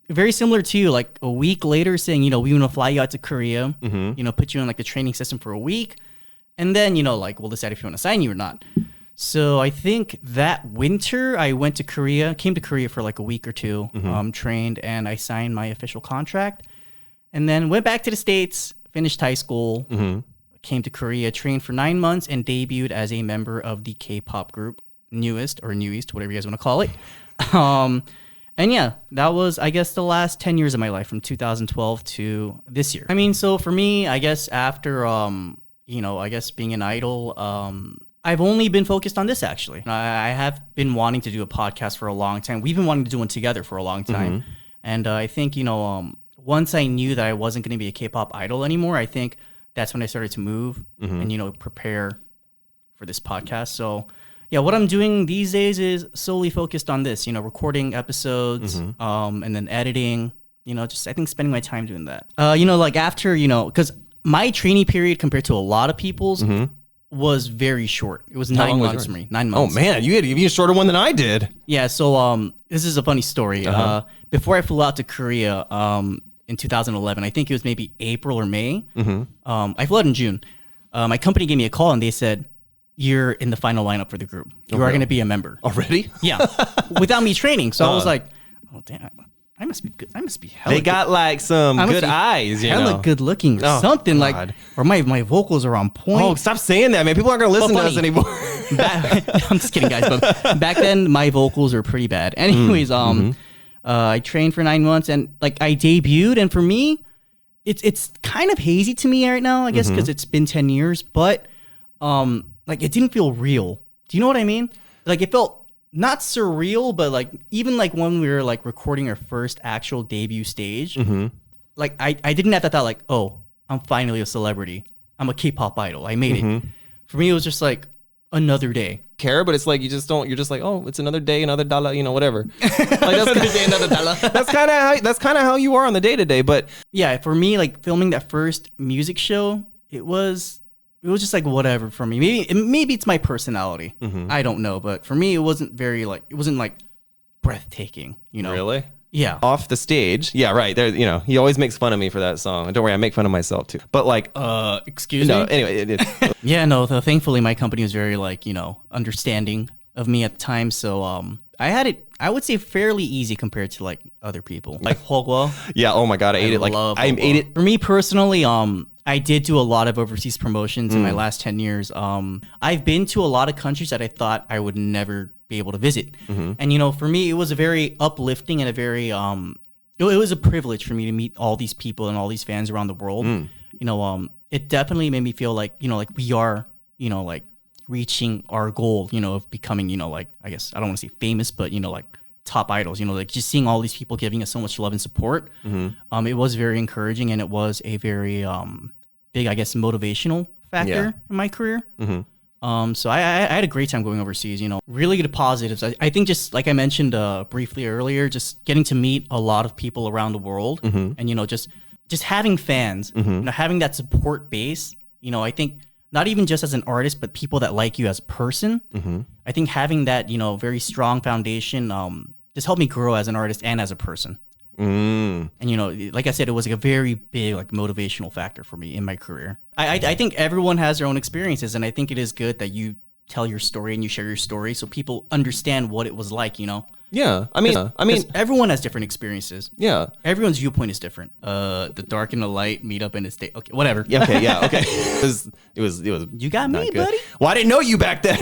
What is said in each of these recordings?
very similar to you, like a week later saying, we want to fly you out to Korea, put you in like the training system for a week. And then, like we'll decide if you want to sign you or not. So I think that winter I went to Korea, came to Korea for like a week or two, trained, and I signed my official contract. And then went back to the States, finished high school, came to Korea, trained for 9 months, and debuted as a member of the K-pop group Newest, whatever you guys want to call it. And yeah, that was, I guess, the last 10 years of my life from 2012 to this year. I mean, so for me, I guess after, being an idol, I've only been focused on this, actually. I have been wanting to do a podcast for a long time. We've been wanting to do one together for a long time. And I think, once I knew that I wasn't going to be a K-pop idol anymore, I think that's when I started to move and, prepare for this podcast. So yeah, what I'm doing these days is solely focused on this, recording episodes, and then editing, just I think spending my time doing that. Like after, because my training period compared to a lot of people's was very short. It was 9 months for me. 9 months. Oh man, you had even a shorter one than I did. Yeah, so this is a funny story. Before I flew out to Korea in 2011, I think it was maybe April or May. I flew out in June. My company gave me a call and they said, you're in the final lineup for the group. You are going to be a member. Already? Yeah. Without me training. So I was like, oh, damn. I must be good. I must be hella They got good. like some good eyes, hella good looking or something. God. Like, or my vocals are on point. Oh, stop saying that, man. People aren't going to listen to us anymore. I'm just kidding, guys. But back then, my vocals were pretty bad. Anyways, I trained for 9 months and like I debuted. And for me, it's kind of hazy to me right now, I guess, because it's been 10 years. But like it didn't feel real. Do you know what I mean? Like it felt not surreal, but like even like when we were like recording our first actual debut stage, like I didn't have that thought like, oh, I'm finally a celebrity. I'm a K-pop idol. I made it. For me, it was just like another day. Care, but it's like you just don't. You're just like, oh, it's another day, another dollar, whatever. Like that's another day, another dollar. That's kind of how you are on the day to day. But yeah, for me, like filming that first music show, it was just like whatever for me. Maybe it's my personality. I don't know, but for me, it wasn't like breathtaking. Really? Yeah. Off the stage, yeah, right there. He always makes fun of me for that song. Don't worry, I make fun of myself too. But like, excuse me. No, anyway, yeah, no. Thankfully, my company was very like understanding of me at the time. So I had it, I would say, fairly easy compared to like other people. Like Hogwa. Yeah. Oh my God, I ate it. Like I ate it. For me personally, I did do a lot of overseas promotions in my last 10 years. I've been to a lot of countries that I thought I would never be able to visit. And, for me, it was a very uplifting and a very, it was a privilege for me to meet all these people and all these fans around the world. It definitely made me feel like, like we are, like reaching our goal, of becoming, like, I guess, I don't want to say famous, but, like top idols, like just seeing all these people giving us so much love and support. It was very encouraging and it was a very, big, I guess, motivational factor in my career. So I had a great time going overseas, really good positives. I think just like I mentioned briefly earlier, just getting to meet a lot of people around the world and, just having fans, having that support base, I think not even just as an artist, but people that like you as a person. I think having that, very strong foundation just helped me grow as an artist and as a person. And, like I said, it was like a very big, like motivational factor for me in my career. I think everyone has their own experiences. And I think it is good that you tell your story and you share your story so people understand what it was like, Yeah. I mean, everyone has different experiences. Yeah. Everyone's viewpoint is different. The dark and the light meet up in a state. Okay, whatever. Yeah. Okay. Yeah. Okay. It was. You got me, buddy. Well, I didn't know you back then.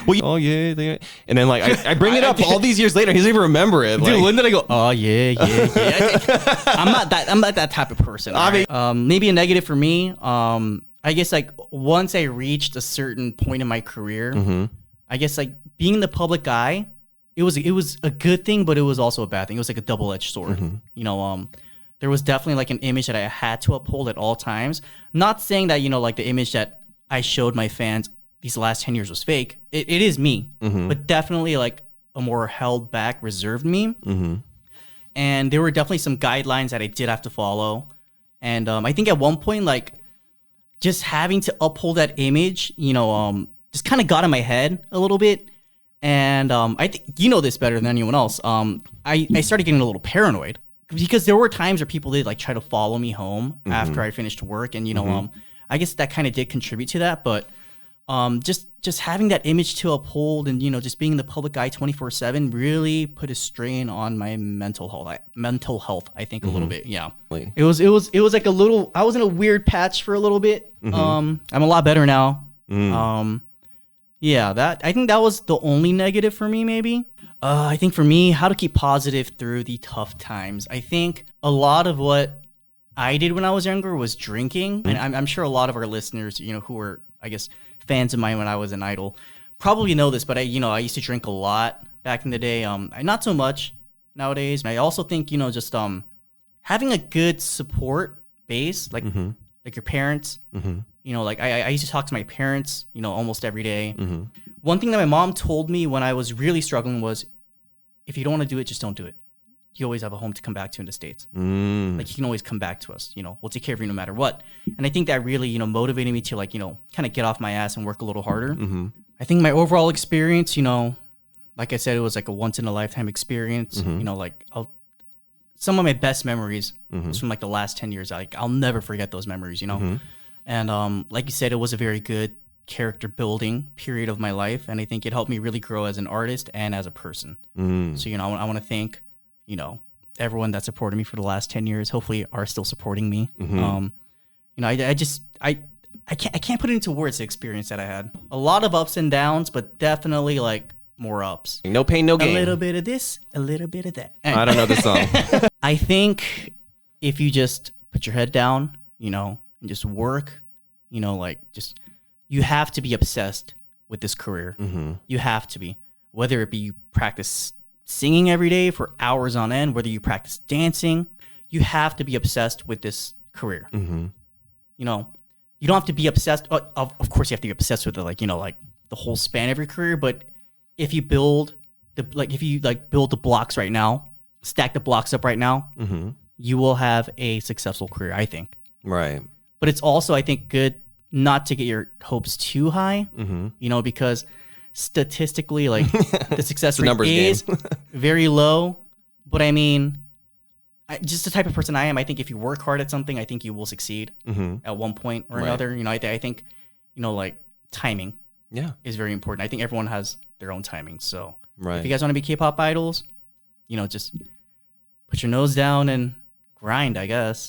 Well, oh yeah. And then like I bring it up all these years later. He doesn't even remember it. Dude, when did I go? Oh yeah. I'm not that type of person. I mean, maybe a negative for me. I guess like once I reached a certain point in my career, I guess like being the public eye. It was a good thing, but it was also a bad thing. It was like a double-edged sword. There was definitely like an image that I had to uphold at all times. Not saying that, like the image that I showed my fans these last 10 years was fake. It is me, but definitely like a more held back, reserved me. And there were definitely some guidelines that I did have to follow. And I think at one point, like just having to uphold that image, just kind of got in my head a little bit. And I think you know this better than anyone else. I started getting a little paranoid because there were times where people did like try to follow me home after I finished work, and I guess that kind of did contribute to that. But just having that image to uphold, and just being in the public eye 24/7 really put a strain on my mental health. I think a little bit. Yeah, it was like a little. I was in a weird patch for a little bit. I'm a lot better now. Yeah, I think that was the only negative for me. Maybe. I think for me, how to keep positive through the tough times. I think a lot of what I did when I was younger was drinking, and I'm sure a lot of our listeners, who were, I guess, fans of mine when I was an idol, probably know this. But I used to drink a lot back in the day. Not so much nowadays. And I also think, just having a good support base, like your parents. Like I used to talk to my parents, almost every day. One thing that my mom told me when I was really struggling was, if you don't want to do it, just don't do it. You always have a home to come back to in the States. Like, you can always come back to us. We'll take care of you no matter what. And I think that really, motivated me to kind of get off my ass and work a little harder. I think my overall experience, like I said, it was like a once in a lifetime experience. Some of my best memories was from like the last 10 years. I'll never forget those memories, And like you said, it was a very good character building period of my life. And I think it helped me really grow as an artist and as a person. So, I want to thank, everyone that supported me for the last 10 years, hopefully are still supporting me. I can't put it into words, the experience that I had. A lot of ups and downs, but definitely like more ups. No pain, no gain. A little bit of this, a little bit of that. I don't know the song. I think if you just put your head down, and just work, you have to be obsessed with this career. You have to be. Whether it be you practice singing every day for hours on end, whether you practice dancing, you have to be obsessed with this career. You don't have to be obsessed. Of course, you have to be obsessed with it, like the whole span of your career. But if you build build the blocks right now, stack the blocks up right now, you will have a successful career, I think. Right. But it's also, I think, good not to get your hopes too high, because statistically, like the success rate is very low. But I mean, just the type of person I am, I think if you work hard at something, I think you will succeed at one point or another. I think, like timing is very important. I think everyone has their own timing. So if you guys want to be K-pop idols, just put your nose down and grind, I guess.